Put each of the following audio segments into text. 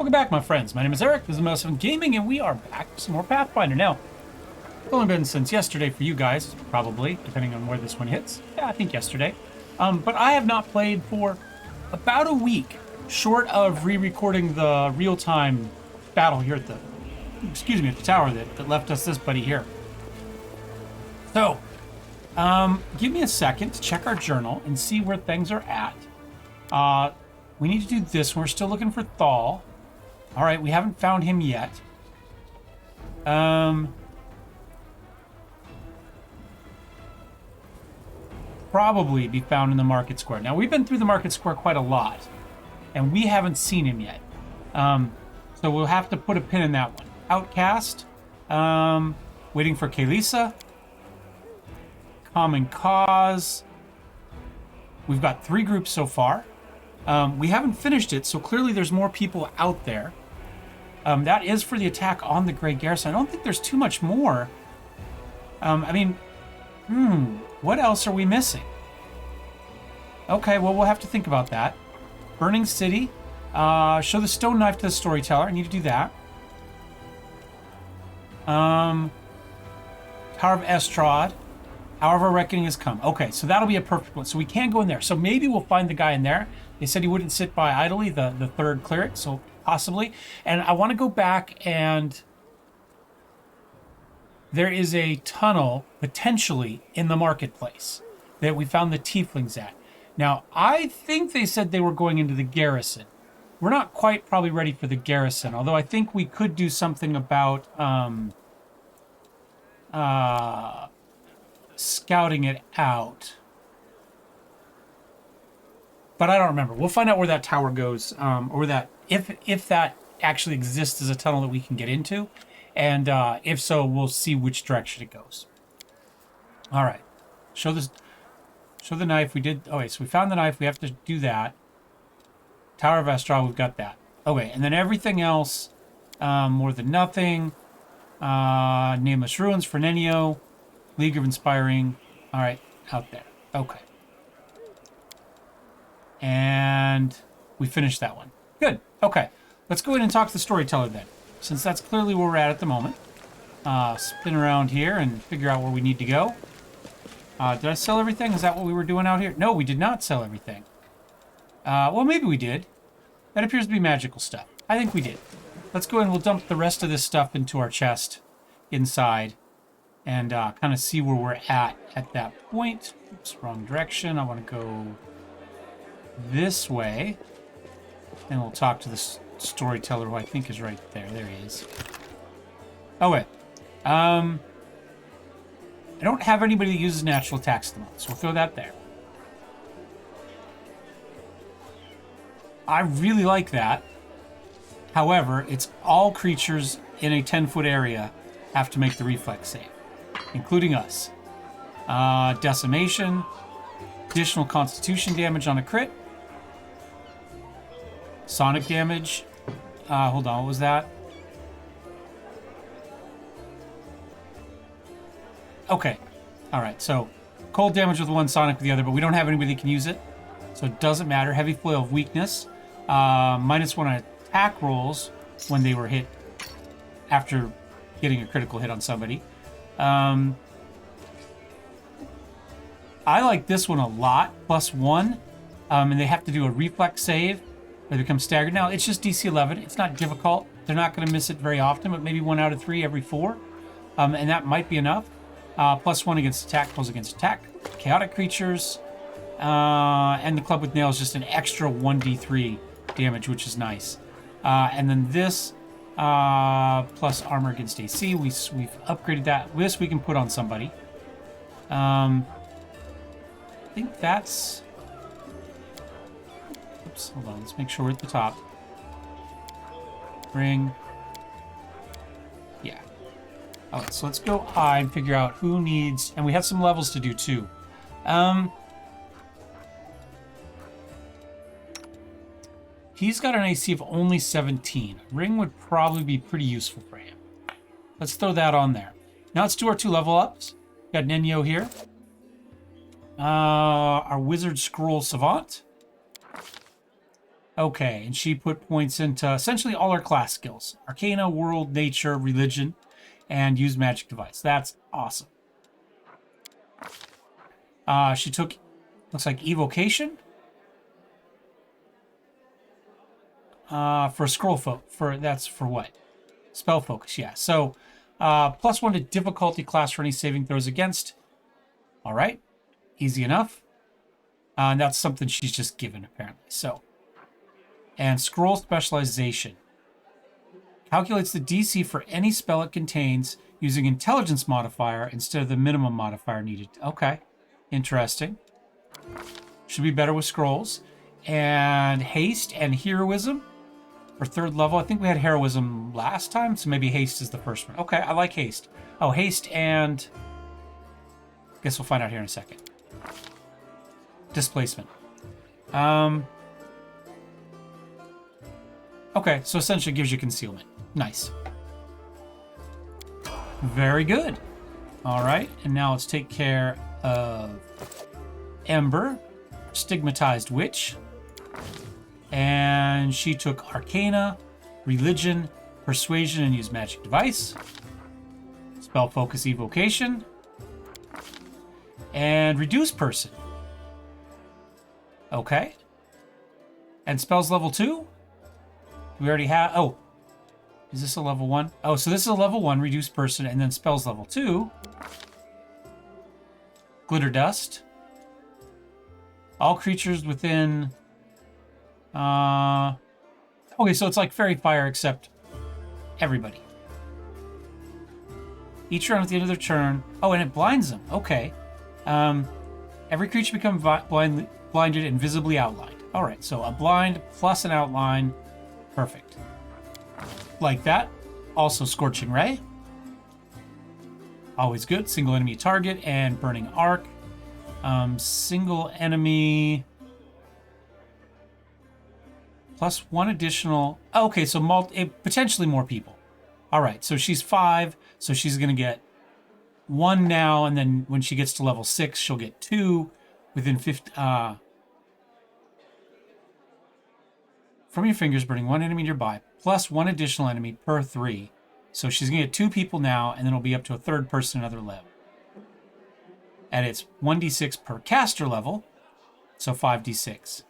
Welcome back, my friends. My name is Eric. This is Museum Gaming, and we are back with some more Pathfinder. Now, it's only been since yesterday for you guys, probably, depending on where this one hits. Yeah, I think yesterday. But I have not played for about a week, short of re-recording the real-time battle here at the, at the tower that left us this buddy here. So, give me a second to check our journal and see where things are at. We need to do this. We're still looking for Thal. All right, we haven't found him yet. Probably be found in the market square. Now, we've been through the market square quite a lot, and we haven't seen him yet. So we'll have to put a pin in that one. Outcast. Waiting for Kalisa. Common Cause. We've got 3 groups so far. We haven't finished it, so clearly there's more people out there. That is for the attack on the Grey Garrison. I don't think there's too much more. What else are we missing? Okay, well, we'll have to think about that. Burning City. Show the stone knife to the storyteller. I need to do that. Tower of Estrada. Hour of our reckoning has come. Okay, so that'll be a perfect one. So we can go in there. So maybe we'll find the guy in there. They said he wouldn't sit by idly, the third cleric, so possibly. And I want to go back and... There is a tunnel, potentially, in the marketplace that we found the Tieflings at. Now, I think they said they were going into the garrison. We're not quite probably ready for the garrison, although I think we could do something about scouting it out. But I don't remember. We'll find out where that tower goes, or that if that actually exists as a tunnel that we can get into. And if so, we'll see which direction it goes. All right. Show the knife. We did. Okay, so we found the knife. We have to do that. Tower of Estrada, we've got that. Okay, and then everything else, More Than Nothing, Nameless Ruins for Nenio, League of Inspiring. All right, out there. Okay. And we finished that one. Good. Okay. Let's go in and talk to the storyteller then, since that's clearly where we're at the moment. Spin around here and figure out where we need to go. Did I sell everything? Is that what we were doing out here? No, we did not sell everything. Well, maybe we did. That appears to be magical stuff. I think we did. Let's go in and we'll dump the rest of this stuff into our chest inside and kind of see where we're at that point. Oops, wrong direction. I want to go this way. And we'll talk to the storyteller, who I think is right there. There he is. Oh, wait. I don't have anybody that uses natural attacks at the moment, so we'll throw that there. I really like that. However, it's all creatures in a 10-foot area have to make the reflex save, including us. Decimation, additional constitution damage on a crit, sonic damage. Hold on, what was that? Okay. Alright, so cold damage with one, sonic with the other, but we don't have anybody that can use it. So it doesn't matter. Heavy Flail of Weakness. -1 on attack rolls when they were hit after getting a critical hit on somebody. I like this one a lot. +1. And they have to do a reflex save. They become staggered. Now, it's just DC 11. It's not difficult. They're not going to miss it very often, but maybe 1 out of 3 every 4. And that might be enough. +1 against attack, goes against attack. Chaotic creatures. And the Club with Nails, just an extra 1d3 damage, which is nice. And then this, plus armor against AC. We've upgraded that. This we can put on somebody. I think that's... Oops, hold on. Let's make sure we're at the top. Ring. Yeah. Alright, so let's go high and figure out who needs... And we have some levels to do, too. He's got an AC of only 17. Ring would probably be pretty useful for him. Let's throw that on there. Now let's do our 2 level ups. Got Nenio here. Our Wizard Scroll Savant. Okay, and she put points into essentially all her class skills. Arcana, World, Nature, Religion, and use Magic Device. That's awesome. She took, looks like Evocation. For Scroll that's for what? Spell Focus, yeah. So, +1 to difficulty class for any saving throws against. All right, easy enough. And that's something she's just given, apparently. So, and Scroll Specialization. Calculates the DC for any spell it contains using Intelligence modifier instead of the minimum modifier needed. Okay, interesting. Should be better with Scrolls. And Haste and Heroism for 3rd level. I think we had Heroism last time, so maybe Haste is the first one. Okay, I like Haste. Oh, Haste and... guess we'll find out here in a second. Displacement. Okay, so essentially gives you concealment. Nice. Very good. All right, and now let's take care of Ember, Stigmatized Witch. And she took Arcana, Religion, Persuasion, and use Magic Device. Spell Focus Evocation. And Reduce Person. Okay. And spells level 2? We already have... oh. Is this a level 1? Oh, so this is a level 1, Reduce Person, and then spells level 2. Glitter Dust. All creatures within... okay, so it's like Fairy Fire, except everybody. Each round at the end of their turn... oh, and it blinds them. Okay. Every creature becomes blinded and visibly outlined. All right, so a blind plus an outline. Perfect. Like that. Also Scorching Ray. Always good. Single enemy target and Burning Arc. Single enemy... +1 additional... oh, okay, so potentially more people. All right, so she's 5, so she's going to get 1 now, and then when she gets to level 6, she'll get 2 within 50... from your fingers, burning 1 enemy nearby, +1 additional enemy per 3. So she's going to get 2 people now, and then it'll be up to a 3rd person another level. And it's 1d6 per caster level, so 5d6.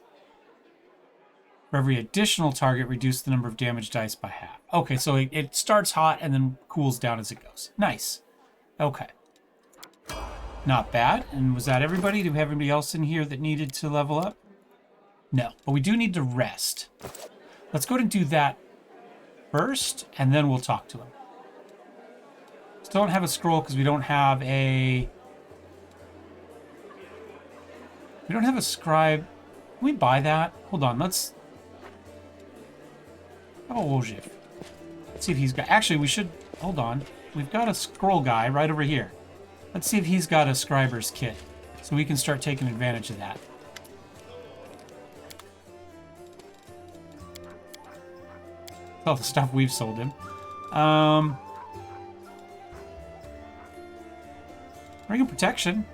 For every additional target, reduce the number of damage dice by half. Okay, so it starts hot and then cools down as it goes. Nice. Okay. Not bad. And was that everybody? Do we have anybody else in here that needed to level up? No, but we do need to rest. Let's go ahead and do that first, and then we'll talk to him. Still don't have a scroll because we don't have a... we don't have a scribe. Can we buy that? Hold on, let's... how about Wojif? Let's see if he's got... actually, we should... hold on. We've got a scroll guy right over here. Let's see if he's got a scriber's kit, so we can start taking advantage of that. All the stuff we've sold him. Ring of Protection.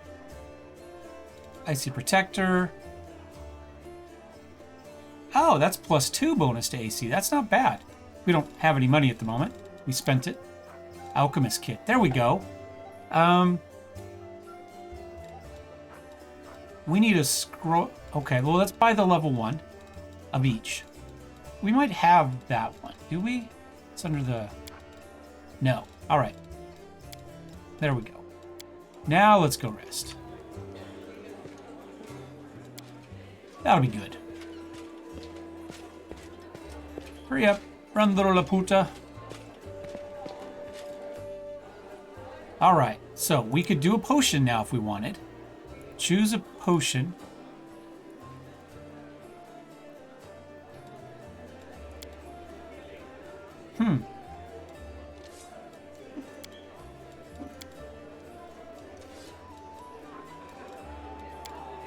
Icy Protector. Oh, that's +2 bonus to AC. That's not bad. We don't have any money at the moment. We spent it. Alchemist Kit. There we go. We need a scroll. Okay, well, let's buy the level 1 of each. We might have that one. Do we? It's under the... no. All right. There we go. Now let's go rest. That'll be good. Hurry up. Run, little la puta. All right. So we could do a potion now if we wanted. Choose a potion.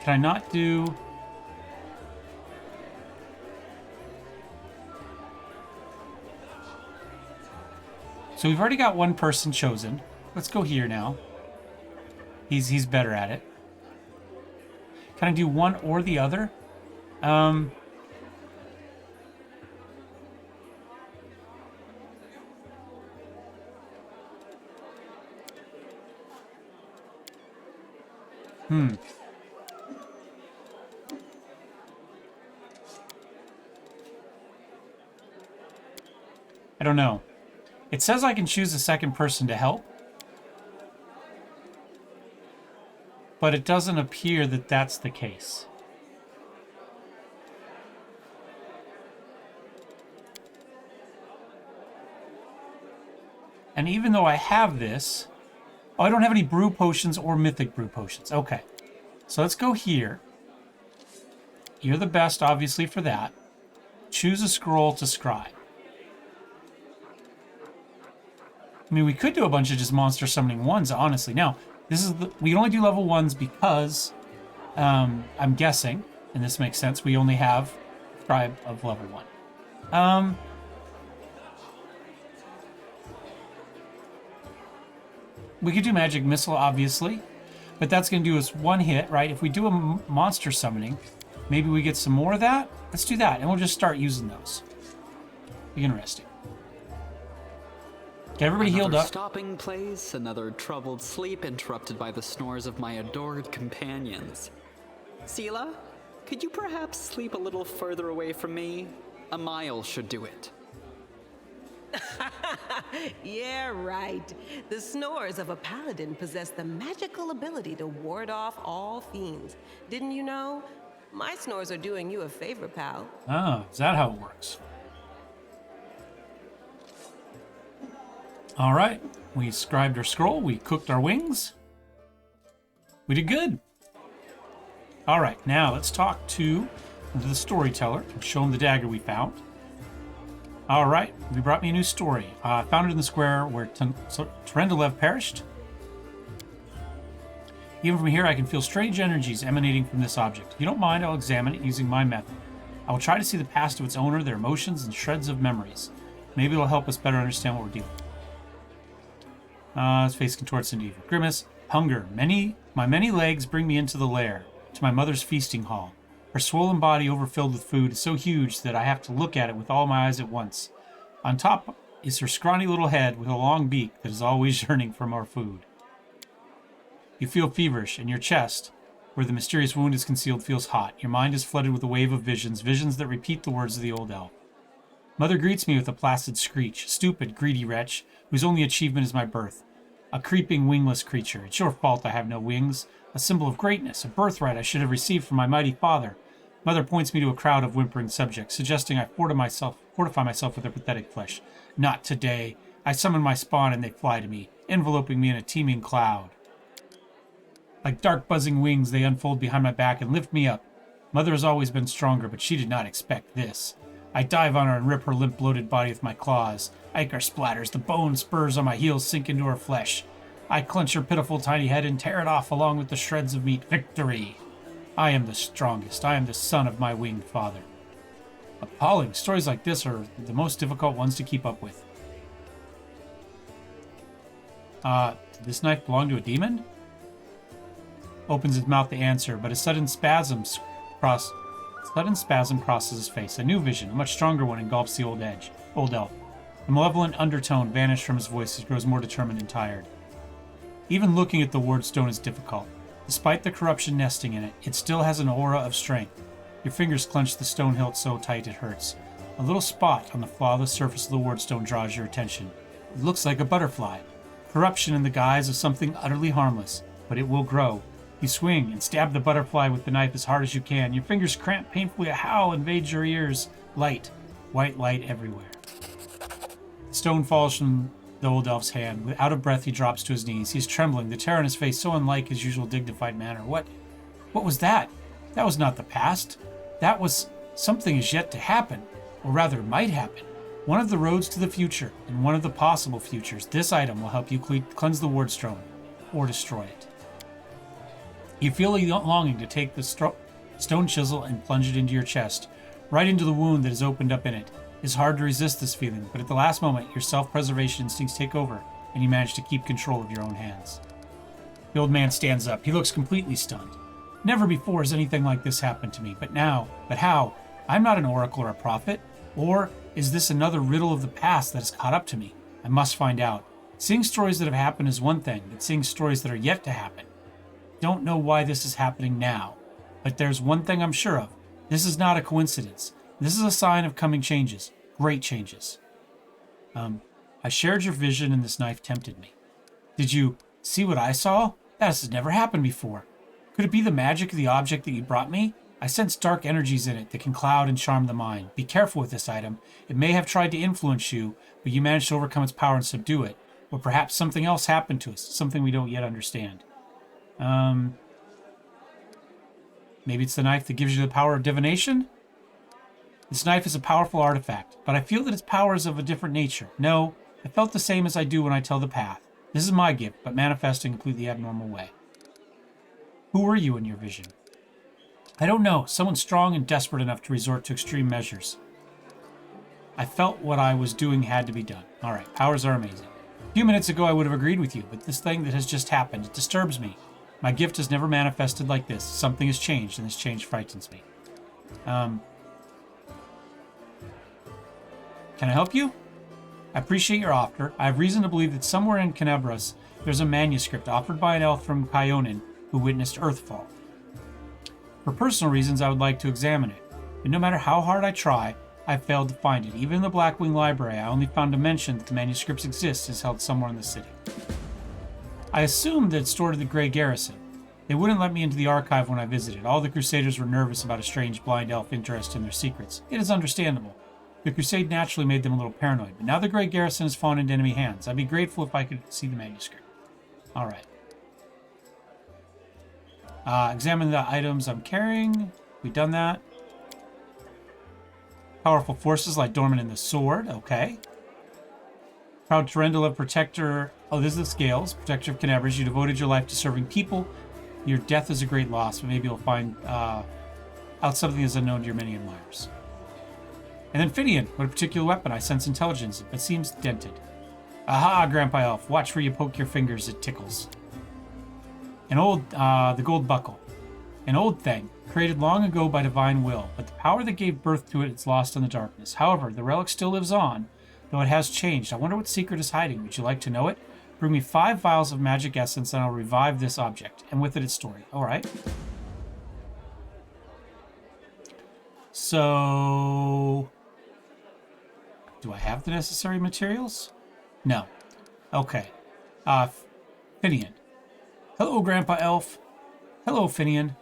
Can I not do... so we've already got one person chosen. Let's go here now. He's better at it. Can I do one or the other? I don't know. It says I can choose a second person to help, but it doesn't appear that that's the case. And even though I have this... Oh, I don't have any brew potions or mythic brew potions. Okay. So let's go here. You're the best, obviously, for that. Choose a scroll to scribe. I mean, we could do a bunch of just monster summoning ones, honestly. Now, this is we only do level 1s because, I'm guessing, and this makes sense, we only have scribe of level 1. We could do Magic Missile, obviously, but that's going to do us one hit, right? If we do a monster summoning, maybe we get some more of that. Let's do that, and we'll just start using those. Be interesting. Get everybody healed up. Stopping place, another troubled sleep interrupted by the snores of my adored companions. Sela, could you perhaps sleep a little further away from me? A mile should do it. Yeah, right. The snores of a paladin possess the magical ability to ward off all fiends. Didn't you know? My snores are doing you a favor, pal. Oh, is that how it works? All right. We scribed our scroll. We cooked our wings. We did good. All right. Now let's talk to the storyteller and show him the dagger we found. All right, we brought me a new story. Found it in the square where Terendelev perished. Even from here, I can feel strange energies emanating from this object. If you don't mind, I'll examine it using my method. I will try to see the past of its owner, their emotions, and shreds of memories. Maybe it'll help us better understand what we're dealing with. His face contorts into evil grimace. Hunger. My many legs bring me into the lair, to my mother's feasting hall. Her swollen body overfilled with food is so huge that I have to look at it with all my eyes at once. On top is her scrawny little head with a long beak that is always yearning for more food. You feel feverish, and your chest, where the mysterious wound is concealed, feels hot. Your mind is flooded with a wave of visions that repeat the words of the old elf. Mother greets me with a placid screech. Stupid, greedy wretch, whose only achievement is my birth. A creeping, wingless creature. It's your fault I have no wings. A symbol of greatness, a birthright I should have received from my mighty father. Mother points me to a crowd of whimpering subjects, suggesting I fortify myself with their pathetic flesh. Not today. I summon my spawn and they fly to me, enveloping me in a teeming cloud. Like dark buzzing wings, they unfold behind my back and lift me up. Mother has always been stronger, but she did not expect this. I dive on her and rip her limp, bloated body with my claws. Ichor splatters, the bone spurs on my heels sink into her flesh. I clench her pitiful tiny head and tear it off along with the shreds of meat. Victory! I am the strongest. I am the son of my winged father. Appalling. Stories like this are the most difficult ones to keep up with. Did this knife belong to a demon? Opens his mouth to answer, but a sudden spasm crosses his face. A new vision, a much stronger one, engulfs the old elf. The malevolent undertone vanished from his voice as he grows more determined and tired. Even looking at the ward stone is difficult. Despite the corruption nesting in it, it still has an aura of strength. Your fingers clench the stone hilt so tight it hurts. A little spot on the flawless surface of the ward stone draws your attention. It looks like a butterfly. Corruption in the guise of something utterly harmless, but it will grow. You swing and stab the butterfly with the knife as hard as you can. Your fingers cramp painfully. A howl invades your ears. Light. White light everywhere. The stone falls from the old elf's hand. Out of breath, he drops to his knees. He's trembling, the terror in his face so unlike his usual dignified manner. What was that? That was not the past. That was something is yet to happen, or rather might happen. One of the roads to the future, and one of the possible futures. This item will help you cleanse the ward stone, or destroy it. You feel a longing to take the stone chisel and plunge it into your chest, right into the wound that is opened up in it. It's hard to resist this feeling, but at the last moment, your self-preservation instincts take over, and you manage to keep control of your own hands. The old man stands up. He looks completely stunned. Never before has anything like this happened to me, but how? I'm not an oracle or a prophet. Or is this another riddle of the past that has caught up to me? I must find out. Seeing stories that have happened is one thing, but seeing stories that are yet to happen. don't know why this is happening now, but there's one thing I'm sure of. This is not a coincidence. This is a sign of coming changes. Great changes. I shared your vision and this knife tempted me. Did you see what I saw? That has never happened before. Could it be the magic of the object that you brought me? I sense dark energies in it that can cloud and charm the mind. Be careful with this item. It may have tried to influence you, but you managed to overcome its power and subdue it. Or perhaps something else happened to us, something we don't yet understand. Maybe it's the knife that gives you the power of divination? This knife is a powerful artifact, but I feel that its power is of a different nature. No, I felt the same as I do when I tell the path. This is my gift, but manifest in a completely abnormal way. Who were you in your vision? I don't know. Someone strong and desperate enough to resort to extreme measures. I felt what I was doing had to be done. All right, powers are amazing. A few minutes ago, I would have agreed with you, but this thing that has just happened, it disturbs me. My gift has never manifested like this. Something has changed, and this change frightens me. Can I help you? I appreciate your offer. I have reason to believe that somewhere in Canebras, there's a manuscript offered by an elf from Kyonin who witnessed Earthfall. For personal reasons, I would like to examine it, but no matter how hard I try, I have failed to find it. Even in the Blackwing Library, I only found a mention that the manuscript exists is held somewhere in the city. I assumed that it's stored at the Grey Garrison. They wouldn't let me into the archive when I visited. All the Crusaders were nervous about a strange blind elf interest in their secrets. It is understandable. The Crusade naturally made them a little paranoid, but now the Grey Garrison has fallen into enemy hands. I'd be grateful if I could see the manuscript. All right. Examine the items I'm carrying. We've done that. Powerful forces like dormant in the sword. Okay. Proud Terendala, protector. Oh, this is the scales. Protector of Canebras. You devoted your life to serving people. Your death is a great loss, but maybe you'll find out something that's unknown to your many admirers. And then Finian. What a particular weapon. I sense intelligence. It seems dented. Aha, Grandpa Elf. Watch where you poke your fingers. It tickles. The gold buckle. An old thing, created long ago by divine will, but the power that gave birth to it is lost in the darkness. However, the relic still lives on, though it has changed. I wonder what secret is hiding. Would you like to know it? Bring me 5 vials of magic essence and I'll revive this object, and with it its story. Alright. So... do I have the necessary materials? No. Okay. Finian. Hello, Grandpa Elf. Hello, Finian.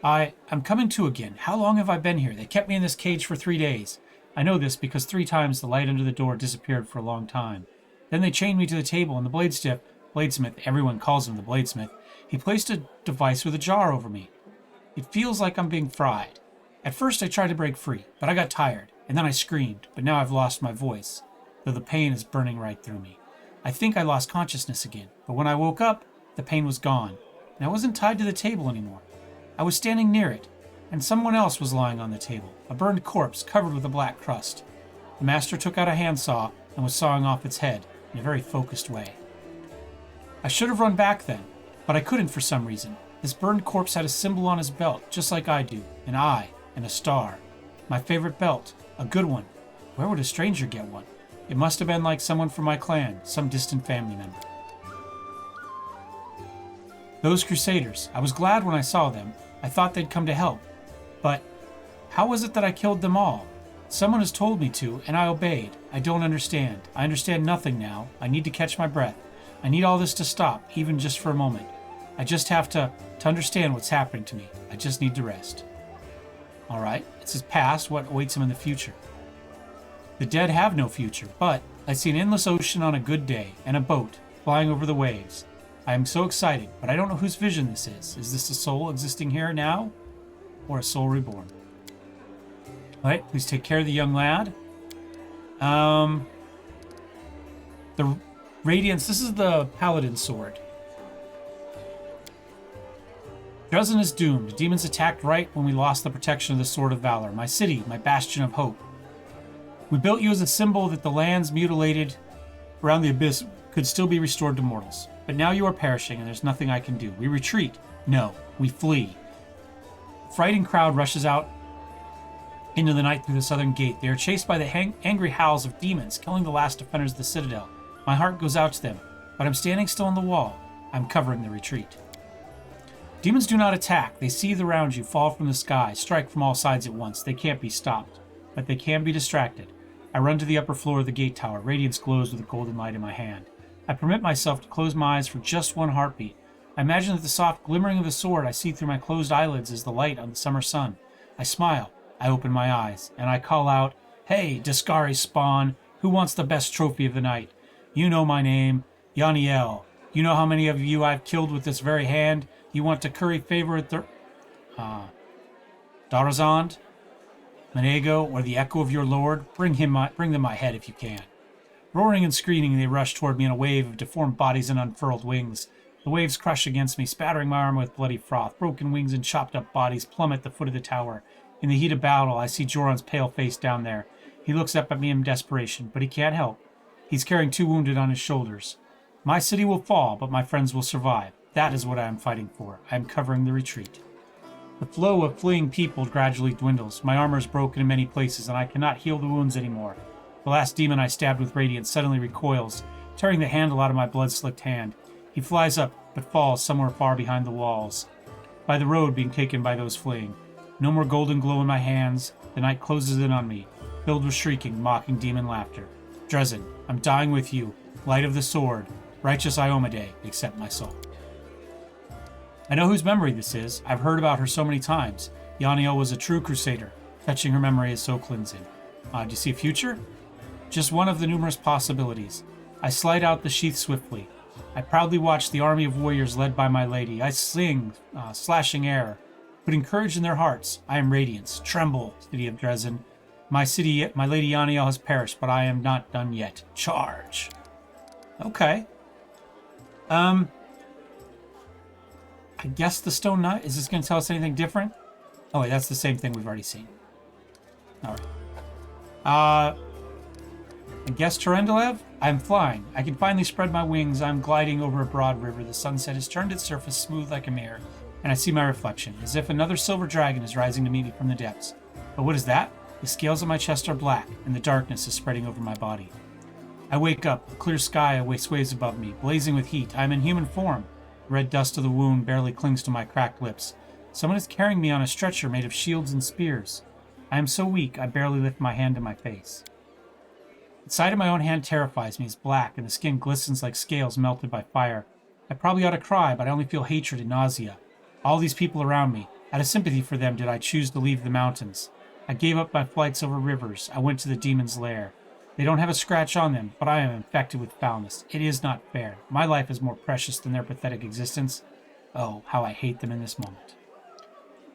I'm coming to again. How long have I been here? They kept me in this cage for 3 days. I know this because 3 times the light under the door disappeared for a long time. Then they chained me to the table, and the bladesmith, everyone calls him the bladesmith, he placed a device with a jar over me. It feels like I'm being fried. At first I tried to break free, but I got tired, and then I screamed, but now I've lost my voice, though the pain is burning right through me. I think I lost consciousness again, but when I woke up, the pain was gone, and I wasn't tied to the table anymore. I was standing near it, and someone else was lying on the table, a burned corpse covered with a black crust. The master took out a handsaw and was sawing off its head in a very focused way. I should have run back then, but I couldn't for some reason. This burned corpse had a symbol on his belt, just like I do, an eye and a star. My favorite belt, a good one. Where would a stranger get one? It must have been like someone from my clan, some distant family member. Those Crusaders, I was glad when I saw them. I thought they'd come to help. But how was it that I killed them all? Someone has told me to, and I obeyed. I don't understand. I understand nothing now. I need to catch my breath. I need all this to stop, even just for a moment. I just have to understand what's happening to me. I just need to rest. All right, it's his past, what awaits him in the future. The dead have no future, but I see an endless ocean on a good day, and a boat flying over the waves. I am so excited, but I don't know whose vision this is. Is this a soul existing here now, or a soul reborn? All right, please take care of the young lad. The Radiance, this is the Paladin Sword. Dresden is doomed. Demons attacked right when we lost the protection of the Sword of Valor. My city, my bastion of hope. We built you as a symbol that the lands mutilated around the abyss could still be restored to mortals. But now you are perishing, and there's nothing I can do. We retreat. No, we flee. A frightened crowd rushes out into the night through the southern gate. They are chased by the angry howls of demons, killing the last defenders of the citadel. My heart goes out to them, but I'm standing still on the wall. I'm covering the retreat. Demons do not attack. They seethe around you, fall from the sky, strike from all sides at once. They can't be stopped, but they can be distracted. I run to the upper floor of the gate tower. Radiance glows with a golden light in my hand. I permit myself to close my eyes for just one heartbeat. I imagine that the soft glimmering of the sword I see through my closed eyelids is the light on the summer sun. I smile. I open my eyes, and I call out, "Hey, Discari spawn, who wants the best trophy of the night? You know my name, Yaniel. You know how many of you I've killed with this very hand? You want to curry favor at Darazand, Manego, or the echo of your lord? Bring them my head if you can." Roaring and screaming, they rush toward me in a wave of deformed bodies and unfurled wings. The waves crush against me, spattering my armor with bloody froth. Broken wings and chopped-up bodies plummet the foot of the tower. In the heat of battle, I see Joran's pale face down there. He looks up at me in desperation, but he can't help. He's carrying 2 wounded on his shoulders. My city will fall, but my friends will survive. That is what I am fighting for. I am covering the retreat. The flow of fleeing people gradually dwindles. My armor is broken in many places, and I cannot heal the wounds anymore. The last demon I stabbed with radiance suddenly recoils, tearing the handle out of my blood-slicked hand. He flies up, but falls somewhere far behind the walls, by the road being taken by those fleeing. No more golden glow in my hands. The night closes in on me, filled with shrieking, mocking demon laughter. Dresden, I'm dying with you. Light of the sword, righteous Iomade, accept my soul. I know whose memory this is. I've heard about her so many times. Yaniel was a true crusader. Touching her memory is so cleansing. Do you see a future? Just one of the numerous possibilities. I slide out the sheath swiftly. I proudly watch the army of warriors led by my lady. I sing, slashing air, putting courage in their hearts. I am radiance. Tremble, city of Dresden. My lady Yaniel has perished, but I am not done yet. Charge. Okay. I guess the Stone Knight. Is this going to tell us anything different? Oh wait, that's the same thing we've already seen. All right. I guess Terendelev? I'm flying. I can finally spread my wings. I'm gliding over a broad river. The sunset has turned its surface smooth like a mirror, and I see my reflection, as if another silver dragon is rising to meet me from the depths. But what is that? The scales on my chest are black, and the darkness is spreading over my body. I wake up. The clear sky sways above me, blazing with heat. I am in human form. The red dust of the wound barely clings to my cracked lips. Someone is carrying me on a stretcher made of shields and spears. I am so weak, I barely lift my hand to my face. The sight of my own hand terrifies me. It's black, and the skin glistens like scales melted by fire. I probably ought to cry, but I only feel hatred and nausea. All these people around me, out of sympathy for them did I choose to leave the mountains. I gave up my flights over rivers. I went to the demon's lair. They don't have a scratch on them, but I am infected with foulness. It is not fair. My life is more precious than their pathetic existence. Oh, how I hate them in this moment.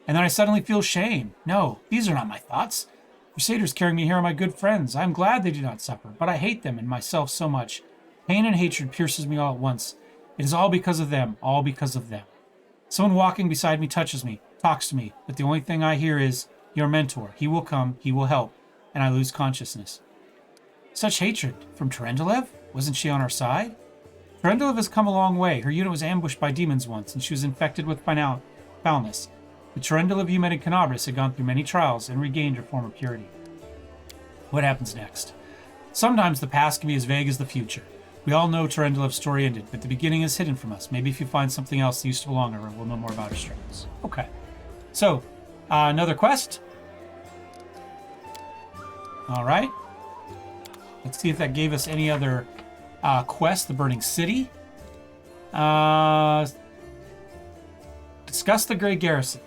And then I suddenly feel shame. No, these are not my thoughts. Crusaders carrying me here are my good friends. I am glad they do not suffer, but I hate them and myself so much. Pain and hatred pierces me all at once. It is all because of them, all because of them. Someone walking beside me touches me, talks to me, but the only thing I hear is, "Your mentor. He will come, he will help," and I lose consciousness. Such hatred from Terendelev? Wasn't she on our side? Terendelev has come a long way. Her unit was ambushed by demons once, and she was infected with foulness. The Terendelev you met in Canabris had gone through many trials and regained her former purity. What happens next? Sometimes the past can be as vague as the future. We all know Terendelev's story ended, but the beginning is hidden from us. Maybe if you find something else that used to belong to her, we'll know more about her struggles. Okay. So, another quest. All right. Let's see if that gave us any other quest. The Burning City. Discuss the Grey Garrison.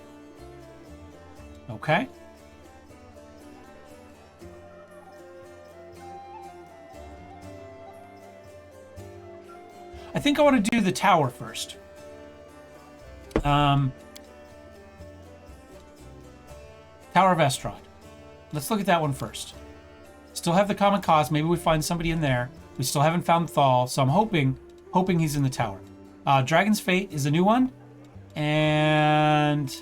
Okay. I think I want to do the tower first. Tower of Estrada. Let's look at that one first. Still have the common cause. Maybe we find somebody in there. We still haven't found Thal, so I'm hoping he's in the tower. Dragon's Fate is a new one. And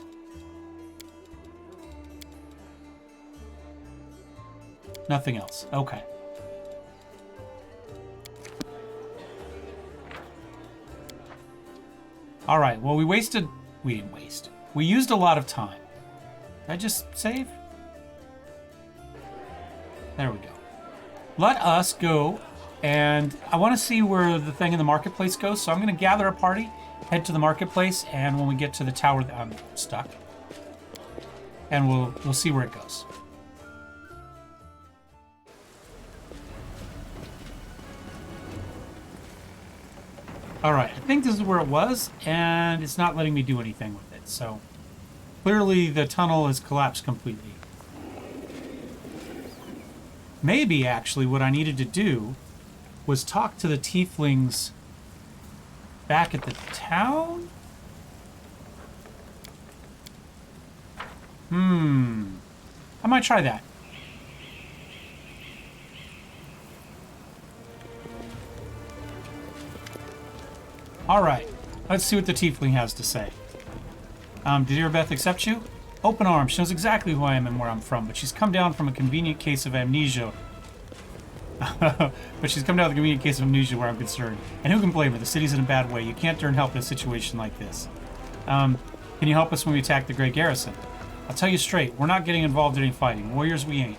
nothing else. Okay. All right. Well, we didn't waste. We used a lot of time. Did I just save? There we go. Let us go, and I want to see where the thing in the marketplace goes, so I'm going to gather a party, head to the marketplace, and when we get to the tower, I'm stuck. And we'll see where it goes. Alright, I think this is where it was, and it's not letting me do anything with it, so clearly the tunnel has collapsed completely. Maybe, actually, what I needed to do was talk to the Tieflings back at the town? I might try that. Alright, let's see what the Tiefling has to say. Did Irabeth accept you? Open arms. She knows exactly who I am and where I'm from, but she's come down from a convenient case of amnesia. But she's come down with a convenient case of amnesia where I'm concerned. And who can blame her? The city's in a bad way. You can't turn help in a situation like this. Can you help us when we attack the Great Garrison? I'll tell you straight, we're not getting involved in any fighting. Warriors we ain't.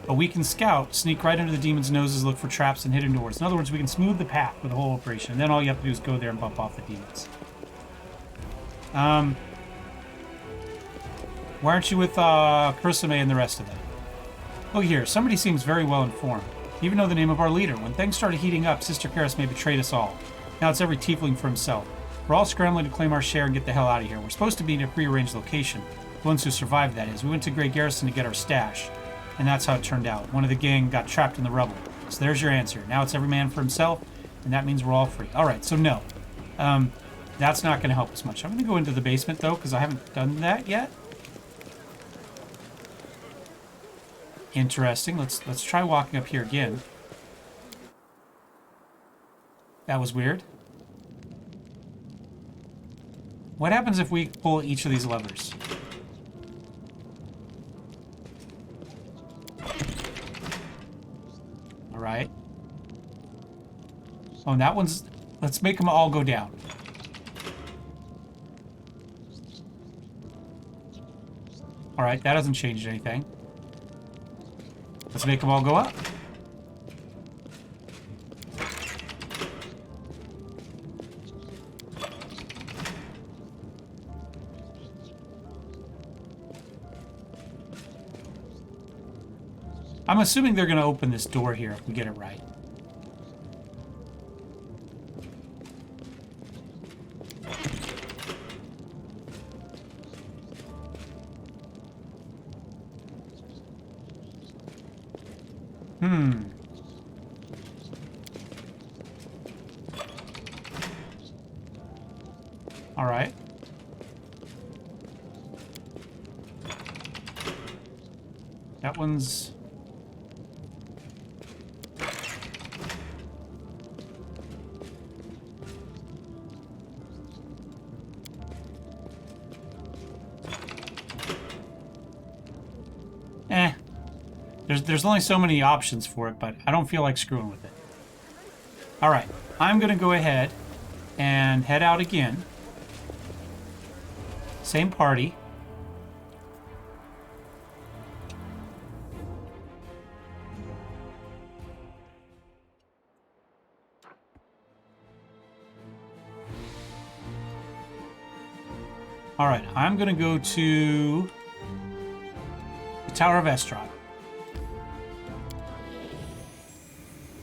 But we can scout, sneak right under the demons' noses, look for traps and hidden doors. In other words, we can smooth the path for the whole operation. And then all you have to do is go there and bump off the demons. Why aren't you with Crusade and the rest of them? Look here, somebody seems very well informed. You even know the name of our leader. When things started heating up, Sister Karis may have betrayed us all. Now it's every tiefling for himself. We're all scrambling to claim our share and get the hell out of here. We're supposed to be in a prearranged location. The ones who survived, that is. We went to Great Garrison to get our stash. And that's how it turned out. One of the gang got trapped in the rubble. So there's your answer. Now it's every man for himself, and that means we're all free. Alright, so no. That's not going to help us much. I'm going to go into the basement, though, because I haven't done that yet. Interesting. Let's try walking up here again. That was weird. What happens if we pull each of these levers? Alright. Oh, and that one's... Let's make them all go down. Alright, that hasn't changed anything. Let's make them all go up. I'm assuming they're going to open this door here if we get it right. All right. That one's... There's only so many options for it, but I don't feel like screwing with it. Alright, I'm going to go ahead and head out again. Same party. Alright, I'm going to go to the Tower of Estrada.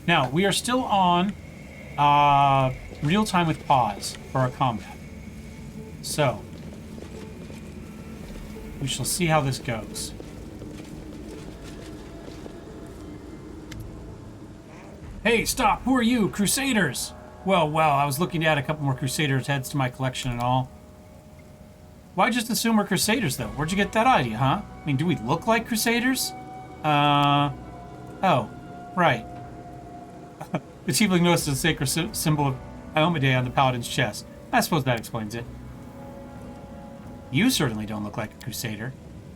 Now, we are still on real time with pause for our combat. So, we shall see how this goes. Hey, stop! Who are you? Crusaders! Well, I was looking to add a couple more Crusaders heads to my collection and all. Why just assume we're Crusaders, though? Where'd you get that idea, huh? I mean, do we look like Crusaders? Oh, right. The Tiefling noticed the sacred symbol of Iomedae on the Paladin's chest. I suppose that explains it. You certainly don't look like a Crusader.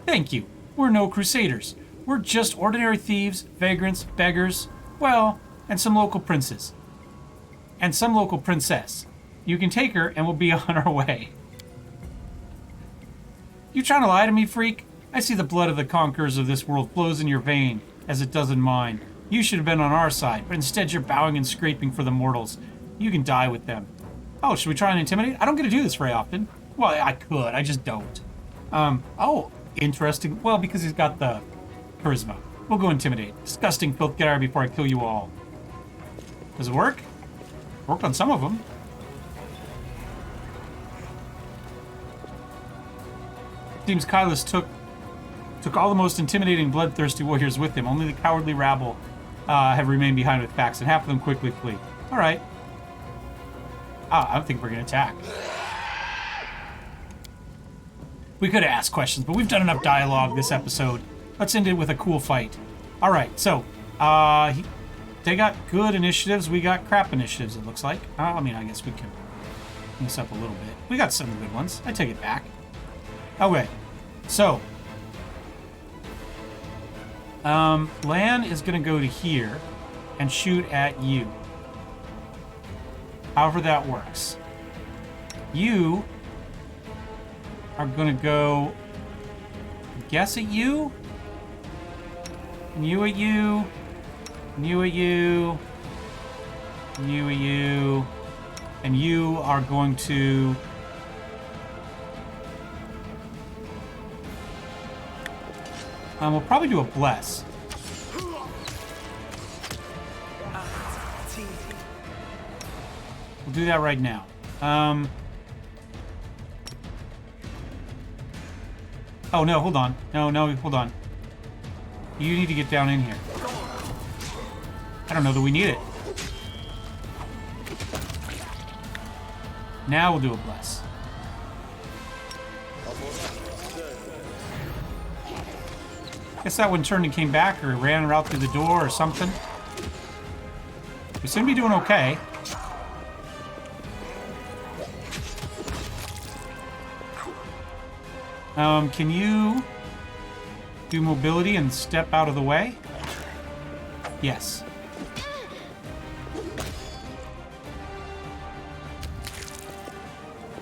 Thank you. We're no Crusaders. We're just ordinary thieves, vagrants, beggars, well, and some local princes. And some local princess. You can take her and we'll be on our way. You trying to lie to me, freak? I see the blood of the conquerors of this world flows in your vein, as it does in mine. You should have been on our side, but instead you're bowing and scraping for the mortals. You can die with them. Oh, should we try and intimidate? I don't get to do this very often. Well, I could. I just don't. Oh, interesting. Well, because he's got the charisma. We'll go intimidate. Disgusting filth, get out of here before I kill you all. Does it work? Worked on some of them. Seems Kylus took all the most intimidating, bloodthirsty warriors with him. Only the cowardly rabble have remained behind with packs, and half of them quickly flee. All right. I don't think we're going to attack. We could ask questions, but we've done enough dialogue this episode. Let's end it with a cool fight. All right, so they got good initiatives. We got crap initiatives, it looks like. I mean, I guess we can bring this up a little bit. We got some good ones. I take it back. Okay, so Lan is going to go to here and shoot at you. However that works. You are going to go, I guess, at you, and you at you, and you at you, and you at you, and you are going to we'll probably do a bless. We'll do that right now. Oh, no, hold on. No, hold on. You need to get down in here. I don't know that we need it. Now we'll do a bless. Guess that one turned and came back, or ran right through the door or something. We seem to be doing okay. Can you do mobility and step out of the way? Yes.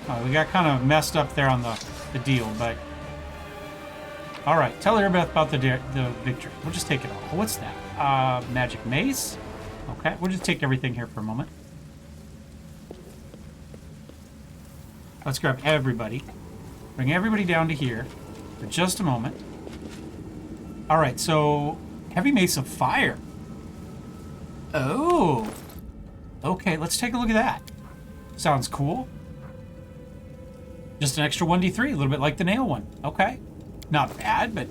Oh, we got kind of messed up there on the deal, but... Alright, tell her about the victory. We'll just take it all. What's that? Magic mace? Okay, we'll just take everything here for a moment. Let's grab everybody. Bring everybody down to here for just a moment. Alright, so... Heavy Mace of Fire. Oh. Okay, let's take a look at that. Sounds cool. Just an extra 1d3, a little bit like the nail one. Okay. Not bad, but...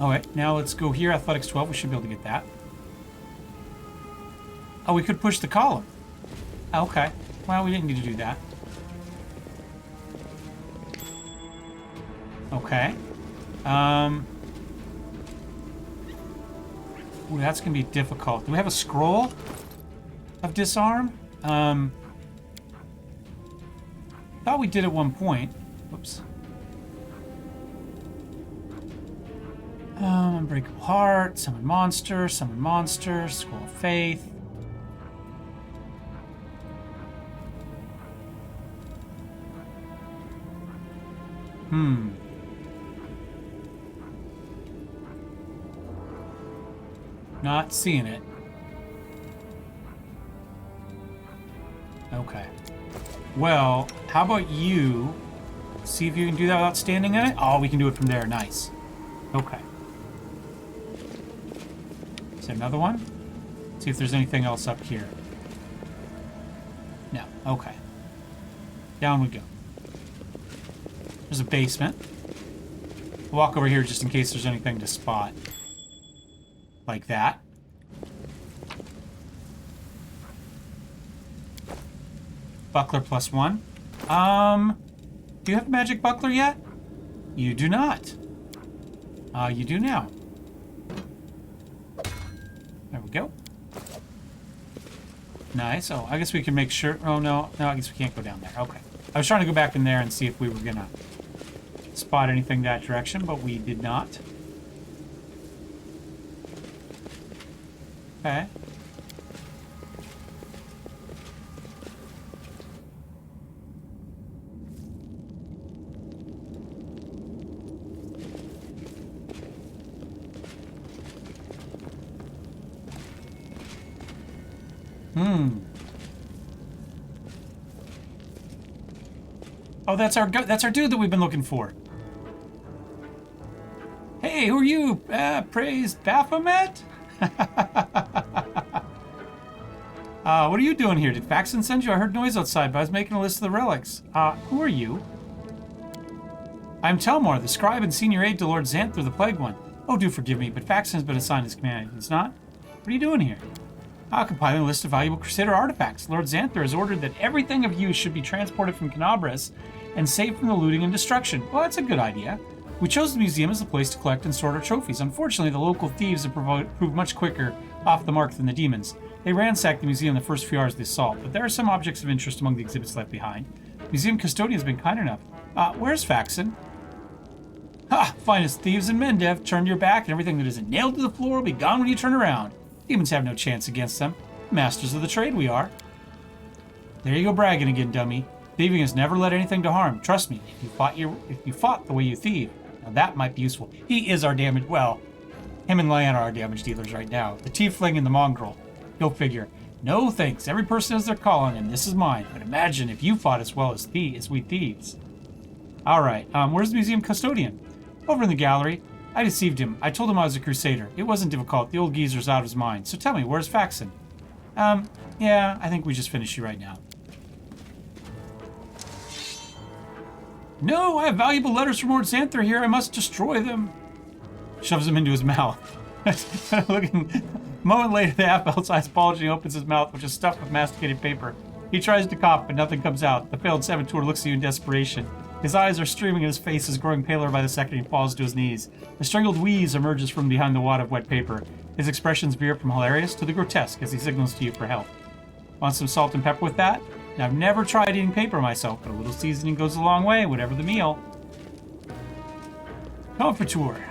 Alright, now let's go here. Athletics 12, we should be able to get that. Oh, we could push the column. Okay. Well, we didn't need to do that. Okay. Ooh, that's gonna be difficult. Do we have a scroll of disarm? Thought we did at one point. Whoops. Unbreakable Heart, summon monster, scroll of faith. Not seeing it. Okay. Well, how about you see if you can do that without standing in it? Oh, we can do it from there. Nice. Okay. Is there another one? See if there's anything else up here. No. Okay. Down we go. There's a basement. We'll walk over here just in case there's anything to spot. Like that. Buckler +1. Do you have magic buckler yet? You do not. You do now. There we go. Nice. Oh, I guess we can make sure. Oh, no. No, I guess we can't go down there. Okay. I was trying to go back in there and see if we were going to spot anything that direction, but we did not. Okay. Oh, that's our dude that we've been looking for. Hey, who are you? Praise Baphomet? What are you doing here? Did Faxon send you? I heard noise outside, but I was making a list of the relics. Who are you? I'm Telmor, the scribe and senior aide to Lord Xanther, the Plague One. Oh, do forgive me, but Faxon has been assigned as companions, not? What are you doing here? Compiling a list of valuable Crusader artifacts. Lord Xanther has ordered that everything of use should be transported from Canabras and saved from the looting and destruction. Well, that's a good idea. We chose the museum as the place to collect and sort our trophies. Unfortunately, the local thieves have proved much quicker off the mark than the demons. They ransacked the museum the first few hours of the assault, but there are some objects of interest among the exhibits left behind. Museum Custodian has been kind enough. Where's Faxon? Ha! Finest thieves in Mendev, turn your back and everything that isn't nailed to the floor will be gone when you turn around. Demons have no chance against them. Masters of the trade we are. There you go bragging again, dummy. Thieving has never led anything to harm. Trust me, if you fought the way you thieve, now that might be useful. He is our damage, well, him and Lan are our damage dealers right now. The Tiefling and the Mongrel. Go figure. No thanks, every person has their calling, and this is mine. But imagine if you fought as well as we thieves. Alright, where's the Museum Custodian? Over in the gallery. I deceived him. I told him I was a Crusader. It wasn't difficult. The old geezer's out of his mind. So tell me, where's Faxon? Yeah, I think we just finished you right now. No, I have valuable letters from Lord Xanther here. I must destroy them. Shoves them into his mouth. Looking. A moment later, the half-elf's eyes bulge and he opens his mouth, which is stuffed with masticated paper. He tries to cough, but nothing comes out. The failed saboteur looks at you in desperation. His eyes are streaming and his face is growing paler by the second he falls to his knees. A strangled wheeze emerges from behind the wad of wet paper. His expressions veer from hilarious to the grotesque as he signals to you for help. Want some salt and pepper with that? Now, I've never tried eating paper myself, but a little seasoning goes a long way, whatever the meal. Confiture.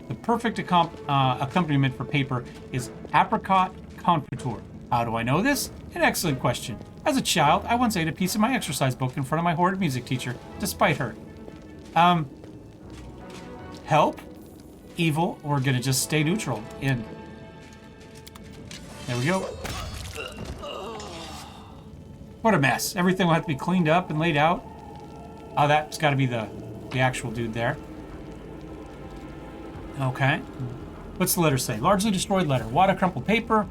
The perfect accompaniment for paper is apricot confiture. How do I know this? An excellent question. As a child, I once ate a piece of my exercise book in front of my horrid music teacher, despite her. Help? Evil? We're gonna just stay neutral. In. There we go. What a mess. Everything will have to be cleaned up and laid out. Oh, that's got to be the actual dude there. Okay. What's the letter say? Largely destroyed letter. Wad of crumpled paper.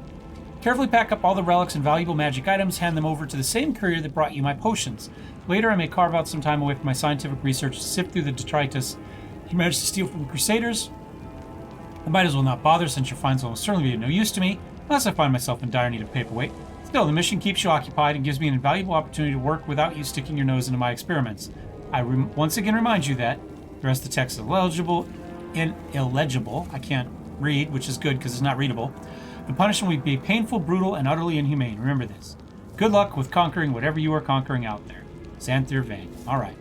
Carefully pack up all the relics and valuable magic items, hand them over to the same courier that brought you my potions. Later, I may carve out some time away from my scientific research to sift through the detritus you managed to steal from the Crusaders. I might as well not bother, since your finds will almost certainly be of no use to me, unless I find myself in dire need of paperweight. Still, the mission keeps you occupied and gives me an invaluable opportunity to work without you sticking your nose into my experiments. I once again remind you that the rest of the text is illegible. I can't read, which is good because it's not readable. The punishment will be painful, brutal, and utterly inhumane. Remember this. Good luck with conquering whatever you are conquering out there. Xanther Vane. All right.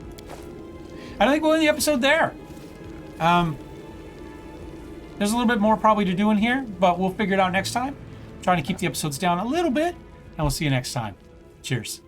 I don't think we'll end the episode there. There's a little bit more probably to do in here, but we'll figure it out next time. I'm trying to keep the episodes down a little bit, and we'll see you next time. Cheers.